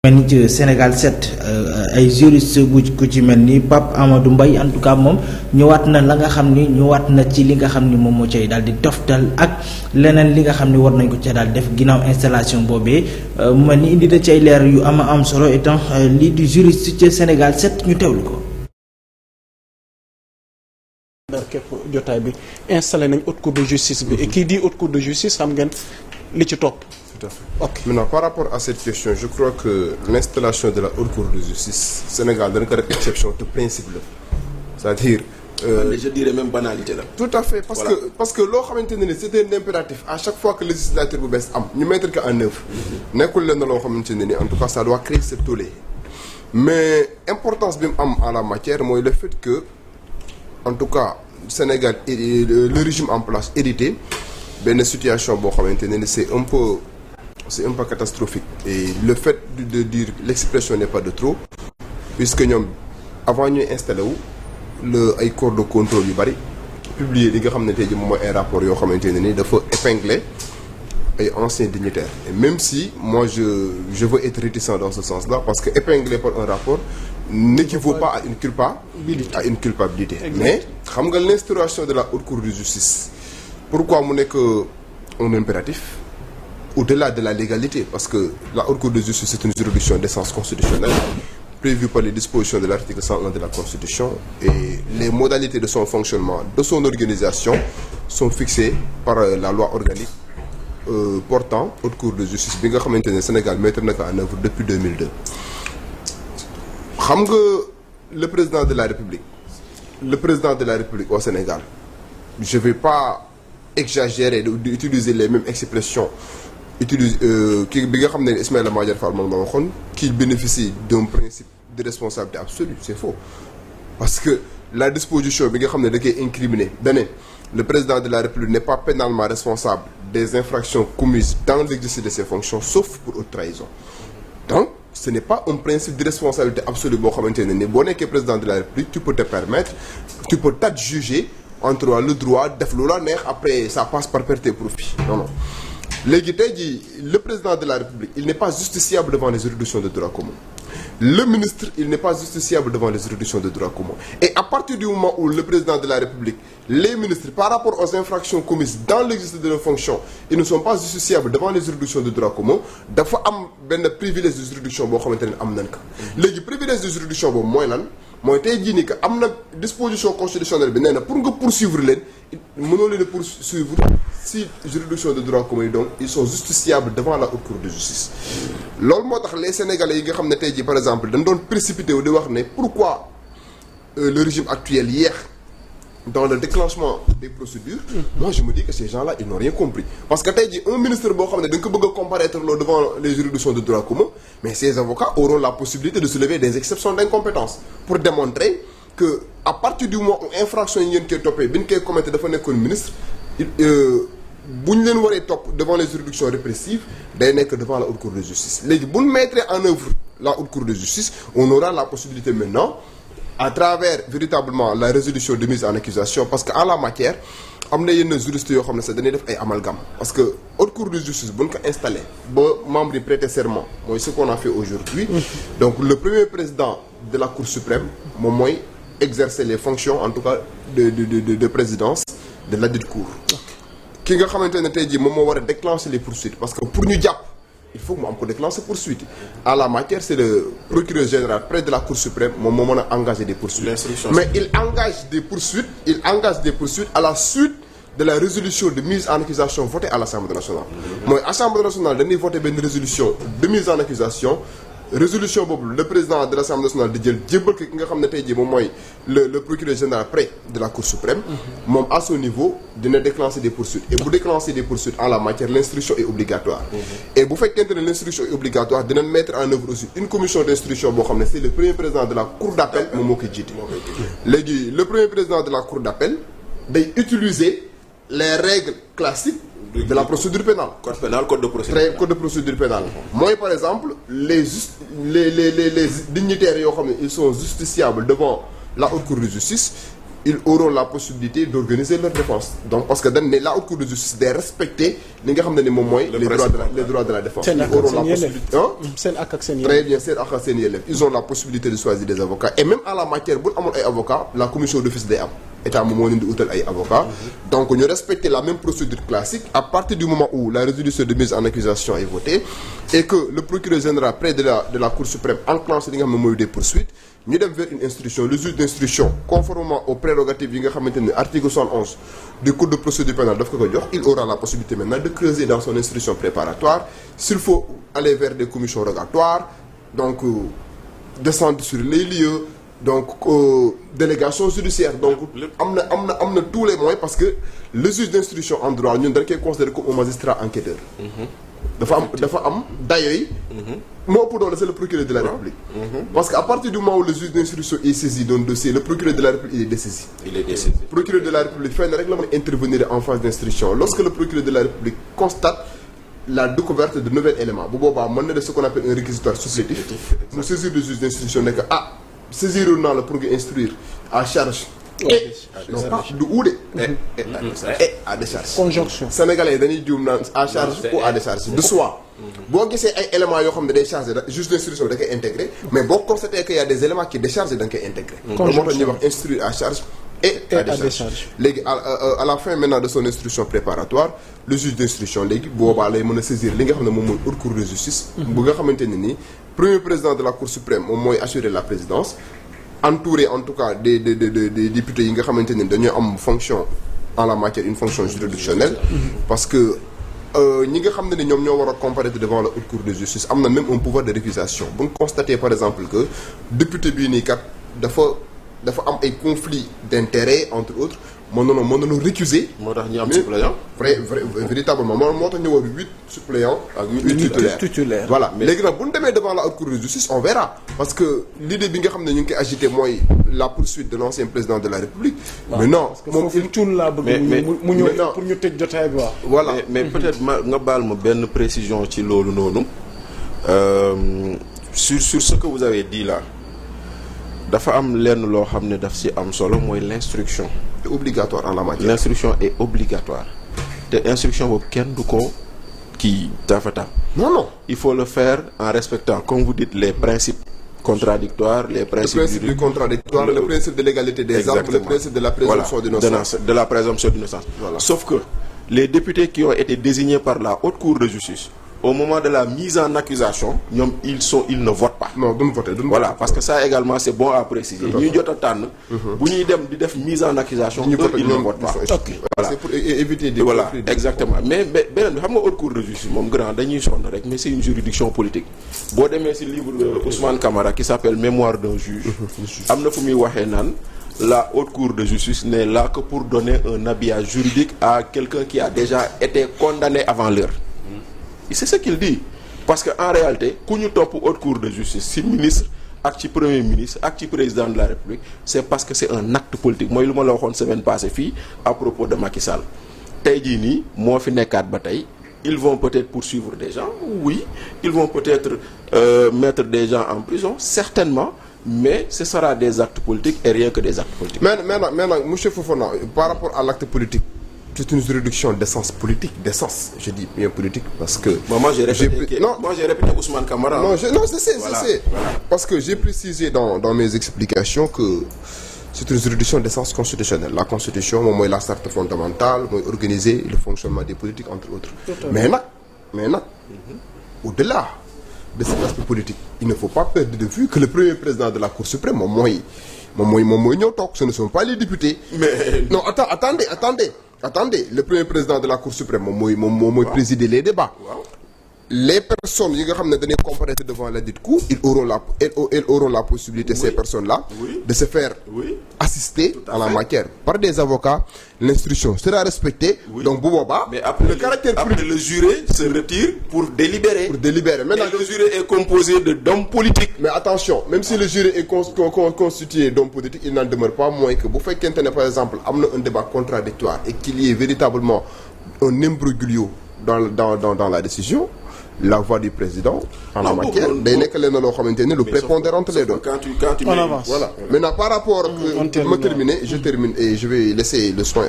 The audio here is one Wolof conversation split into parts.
mel ni ci Sénégal 7 ay juriste bu ku ci mel ni Pape Amadou Mbaye en tout cas moom ñëwaat na la nga xam ni ñëwaat na ci li nga xam ni moom moo cay daal di toftal ak leneen li nga xam ni war nañ ko ca daal def ginnaaw installation boobee mu mel ni indi na ci ay leer yu am solo étant lii di juriste ci Sénégal 7 ñu teewlu ko. képp jotaay bi installé nañ haute cour de justice bi et qui dit haute cour de justice xam ngeen li ci topp. Tout à fait. Ok. Maintenant, par rapport à cette question, je crois que l'installation de la haute cour de justice Sénégal dañ ko def exception te principe la c'est-à-dire. Je dirais même banalité la. Tout à fait parce que loo xamante ne ni c'était un impératif à chaque fois que législature bu bees am ñu mettre ko en œuvre. nekkul leen loo xamante ne ni en tout cas ça doit créer ce tollé mais importance bi mu am en la matière mooy le fait que en tout cas Sénégal le régime en place hérité benn situation boo xamante ne ni c'est un peu catastrophique et le fait de dire l'expression n'est pas de trop puisque ñoom avant ñuy installé wu ay corps de contrôle yu bari publier li nga xam ne tey jii moom mooy ay rapports yoo xamante ne ni dafa épingler ay anciens dignitaires et même si moi je veux être réticent dans ce sens-là parce que épingler par un rapport n'équivaut pas à une culpabilité mais xam nga l'instauration de la haute cour de justice pourquoi mu nekk un impératif au-delà de la légalité parce que la haute cour de justice c'est une juridiction d'essence constitutionnelle prévue par les dispositions de l'article 101 de la Constitution et les modalités de son fonctionnement, de son organisation sont fixées par la loi organique portant haute cour de justice bi nga xamante ne Sénégal mettre na ko en œuvre depuis 2002. xam nga le président de la République au Sénégal je vais pas exagérer d'utiliser les mêmes expressions kii bi nga xam ne Ismaïla Madior Fall moom la waxoon qu'il bénéficie d'un principe de responsabilité absolue c'est faux parce que la disposition bi nga xam ne da koy incriminer dane le président de la République n'est pas pénalement responsable des infractions commises dans l'exercice de ses fonctions sauf pour haute trahison donc ce n'est pas un principe de responsabilité absolue boo xamante ne ni boo nekkee président de la République tu peux te permettre tu peux t'adjuger entre le droit def lu la neex après ça passe par perte et profit non léegi tey jii le président de la République il n'est pas justiciable devant les juridictions de droit commun le ministre il n'est pas justiciable devant les juridictions de droit commun et à partir du moment où le président de la République les ministres par rapport aux infractions commises dans l'exercice de leurs fonctions ils ne sont pas justiciables devant les juridictions de droit commun dafa am benn privilège de juridiction boo xamante ne am nañ ko léegi privilège de juridiction boobu mooy lan mooy tey jii ni que am na disposition constitutionnelle bi nee na pour nga poursuivre leen mënoo leen a poursuivre si juridiction de droit commun yi donc ils sont justiciables devant la haute cour de justice loolu moo tax les sénégalais yi nga xam ne tey jii par exemple dañ doon précipité wu di wax ne pourquoi le régime actuel yéex dans le déclenchement des procédures moi je me dis que ces gens-là ils n'ont rien compris parce que tey jii un ministre boo xam ne da nga ko bëgg a comparaître loolu devant les juridictions de droit commun mais ces avocats auront la possibilité de soulever des exceptions d'incompétence pour démontrer que à partir du moment où infraction yi ngeen koy toppee bi ñu koy commettre dafa nekkoon ministre bu ñu leen waree topp devant les juridictions répressives day nekk devant la haute cour de justice léegi bu ñu mettre en œuvre la haute cour de justice on aura la possibilité maintenant à travers véritablement la résolution de mise en accusation parce que en la matière am na yenn juristes yoo xam ne sax dañuy def ay amalgame parce que haute cour de justice bu ñu ko installé ba membre yi prêter serment mooy ce qu'on a fait aujourd'hui donc le premier président de la cour suprême moom mooy exercer les fonctions en tout cas de présidence de ladite cour ki nga xamante ne tey jii moom moo war a déclencher les poursuites parce que pour ñu jàpp il faut que mu am ko déclencher poursuite en la matière c'est le procureur général près de la cour suprême moom moo mën a engager des poursuites mais il engage des poursuites à la suite de la résolution de mise en accusation votée à l'Assemblée nationale mooy Assemblée nationale dañuy voter benn résolution de mise en accusation résolution boobu le président de l'Assemblée nationale di jël jébbal ki nga xam ne tey jii moom mooy le procureur général près de la Cour suprême moom à son niveau dina déclencher des poursuites et bu déclencher des poursuites en la matière l'instruction est obligatoire et bu fekkente ne l'instruction est obligatoire dinañ mettre en œuvre aussi une commission d'instruction boo xam ne c'est le premier président de la Cour d'appel moom moo koy jiite léegi le premier président de la Cour d'appel day utiliser les règles classiques de la procédure pénale. Code pénal, code de procédure pénale. Code de procédure pénale. Moi, par exemple, les dignitaires, ils sont justiciables devant la haute cour de justice. ils auront la possibilité d'organiser leur défense. Donc parce que dañ ne la haute cour de justice day respecter li nga xam ne ni moom mooy les droits de la défense. Ils auront la possibilité seen ak ak seen yelleef. Très bien, seen ak ak seen yelleef. Ils ont la possibilité de choisir des avocats et même en la matière bu amul ay avocats la commission d'office day am. État moom moo leen di utal ay avocats. Donc ñu respecter la même procédure classique à partir du moment où la résolution de mise en accusation est votée et que le procureur général près de la Cour suprême enclenche li nga xam ne mooy des poursuites. ñu dem vers une instruction le juge d'instruction conformément aux prérogatives yi nga xamante ne article 71 du code de procédure pénale daf ko ko jox il aura la possibilité maintenant de creuser dans son instruction préparatoire s'il faut aller vers des commissions rogatoires donc descendre sur les lieux donc délégation judiciaire donc am na tous les moyens parce que le juge d'instruction en droit ñun dañ koy considérer comme un magistrat enquêteur. dafa am dayo yi. moo ëpp doole c'est le procureur de la République. Parce que à partir du moment où le juge d'instruction est saisi d'un dossier le procureur de la République il est dessaisi. Procureur de la République fenn rek la mën a intervenir en phase d'instruction lorsque le procureur de la République constate la découverte de nouveaux éléments bu boobaa mën na def ce qu'on appelle un réquisitoire supplétif mu saisir le juge d'instruction ne que saisir naa la pour nga instruire à charge. non pas du uude. à décharge. conjonction. Sénégalais dañuy juum naan à charge ou à décharge de soi. boo gisee ay éléments yoo xam ne day chargé juge d'instruction da koy intégré mais boo constaté que y a des éléments qui déchargent da nga koy intégré. conjonction moo tax ñuy wax instruire à charge et à décharge. léegi à la fin maintenant de son instruction préparatoire le juge d'instruction léegi boobaa lay mën a saisir li nga xam ne moom mooy haute cour de justice. bu nga xamante ne nii premier président de la cour suprême moom mooy assurer la présidence. entouré en tout cas des députés yi nga xamante ne dañoo am fonction en la matière une fonction juridictionnelle parce que ñi nga xam ne ñoom ñoo war a comparaître devant la haute cour de justice am na même un pouvoir de récusation bu ñu constater par exemple que député bii nii kat dafa am ay conflits d'intérêts entre autres mën nañoo récuser. moo tax ñu am suppléant. véritablement moo tax ñu war 8 suppléants ak 8 titulaires. voilà léegi nag bu ñu demee devant la haute cour de justice on verra parce que l'idée bi nga xam ne ñu ngi koy agité mooy la poursuite de l'ancien président de la République. mais non moom il tuul laa bëgg mu ñëw pour ñu tëj jotaay bi waaw. voilà mais peut-être nga baal ma benn précision ci loolu noonu sur ce que vous avez dit là. dafa am lenn loo xam ne daf ci am solo mooy l'instruction. c'est obligatoire en la matière. L'instruction est obligatoire te instruction boobu kenn du ko kii tafata. non. il faut le faire en respectant comme vous dites les principes contradictoires les principes. Le principe du contradictoire le principe de l'égalité des armes le principe de la présomption d'innocence. de la présomption d'innocence. Voilà. Sauf que les députés qui ont été désignés par la haute cour de justice. Au moment de la mise en accusation ñoom ils ne votent pas. non duñ voter voilà parce que ça également c'est bon à préciser. ñuy jot a tànn. bu ñuy dem di def mise en accusation. ils ne votent pas. ok voilà c'est pour éviter des voilà exactement mais beneen bi xam nga haute cour de justice moom grand dañuy sonn rek mais c'est une juridiction politique. boo demee ci livre Ousmane Camara qui s'appelle Mémoire d'un juge. am na fu muy waxee naan. La haute cour de justice n'est là que pour donner un habillage juridique à quelqu'un qui a déjà été condamné avant l'heure. Et c'est ce qu'il dit parce que en réalité ku ñu topp haute cour de justice ci ministre ak ci premier ministre ak ci président de la République c'est parce que c'est un acte politique mooy lu ma la waxoon semaine passée fii à propos de Macky Sall tey jii nii moo fi nekkaat ba tey ils vont peut-être poursuivre des gens oui ils vont peut-être mettre des gens en prison certainement mais ce sera des actes politiques et rien que des actes politiques. mais nag monsieur Fofana par rapport à l'acte politique. C'est une juridiction d'essence politique, d'essence. Je dis bien politique parce que... Moi j'ai répété Ousmane Camara. Non, je sais. Voilà. Parce que j'ai précisé dans mes explications que c'est une juridiction d'essence constitutionnelle. La Constitution, moi, la charte fondamentale, moi, organiser le fonctionnement des politiques, entre autres. Mais non. Au-delà de cet aspect politique, il ne faut pas perdre de vue que le premier président de la Cour suprême, moom mooy ñëw toog, ce ne sont pas les députés. Mais... Non, attendez le premier président de la Cour suprême moom mooy présider les débats. Les personnes yi nga xam ne dañuy comparaître devant la dite cour elles auront la possibilité ces personnes-là de se faire assister en la matière par des avocats. L'instruction sera respectée. Donc bu boobaa. Mais après le juré se retire pour délibérer. Maintenant le juré est composé d'hommes politiques. Mais attention, même si le juré est constitué d'hommes politiques, il n'en demeure pas moins que bu fekkente ne par exemple am na un débat contradictoire et qu'il y ait véritablement un imbroglio dans la décision. la voix du président en la matière day nekk leen loo xamante ne lu prépondérante lay doon. On avance. Voilà. Maintenant par rapport ma terminer je termine et je vais laisser le soin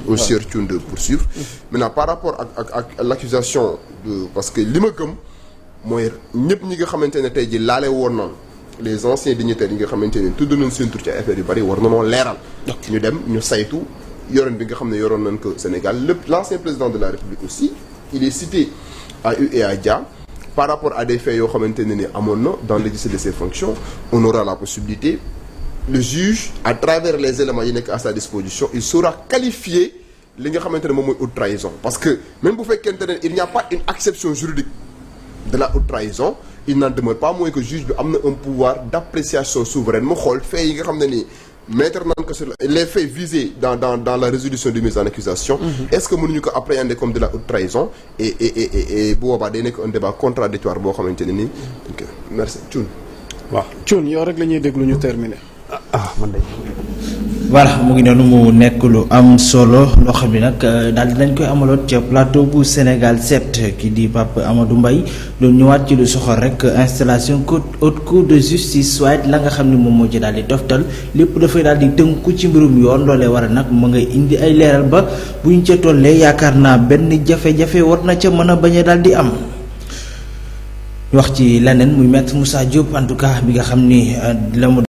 au sieur Thioune de poursuivre. Maintenant par rapport ak l'accusation de parce que li ma gëm mooy ñëpp ñi nga xamante ne tey ji laale woon noonu les anciens dignitaires yi nga xamante ne tudd nañ seen tur ci affaire yu bari war na noo leeral. ñu dem ñu saytu yoroon bi nga xam ne yoroon nañ ko Sénégal l'ancien président de la République aussi il est cité à U et à Dia par rapport à des faits yoo xamante ne ni amoon na dans l'exercice de ses fonctions on aura la possibilité le juge à travers les éléments yi nekk à sa disposition il saura qualifier li nga xamante ne moom mooy haute trahison parce que même bu fekkente ne il n'y a pas une acception juridique de la haute trahison il n'en demeure pas moins que juge bi am na un pouvoir d'appréciation souveraine mu xool faits yi nga xam ne nii mettre nañ ko sur les faits visés dans la résolution de mise en accusation est-ce que mënuñu ko appréhender comme de la haute trahison et bu boobaa day nekk un débat contradictoire boo xamante ne nii ok merci Thioune. waaw Thioune yow rek la ñuy déglu ñu terminer. man de. voilà mu ngi noonu mu nekk lu am solo loo xam ne nag daal dinañ koy amaloon ca plateau bu Sénégal 7 ki di Pape Amadou Mbaye doon ñëwaat ci lu soxal rek installation haute cour de justice waaye la nga xam ne moom moo ci daal di toftal lépp dafay daal di tënku ci mbirum yoon loolee war a nag mu ngay indi ay leeral ba bu ñu ca tollee yaakaar naa benn jafe-jafe war na ca mën a bañ a daal di am. wax ci leneen muy maître Moussa Diop en tout cas bi nga xam ni la mu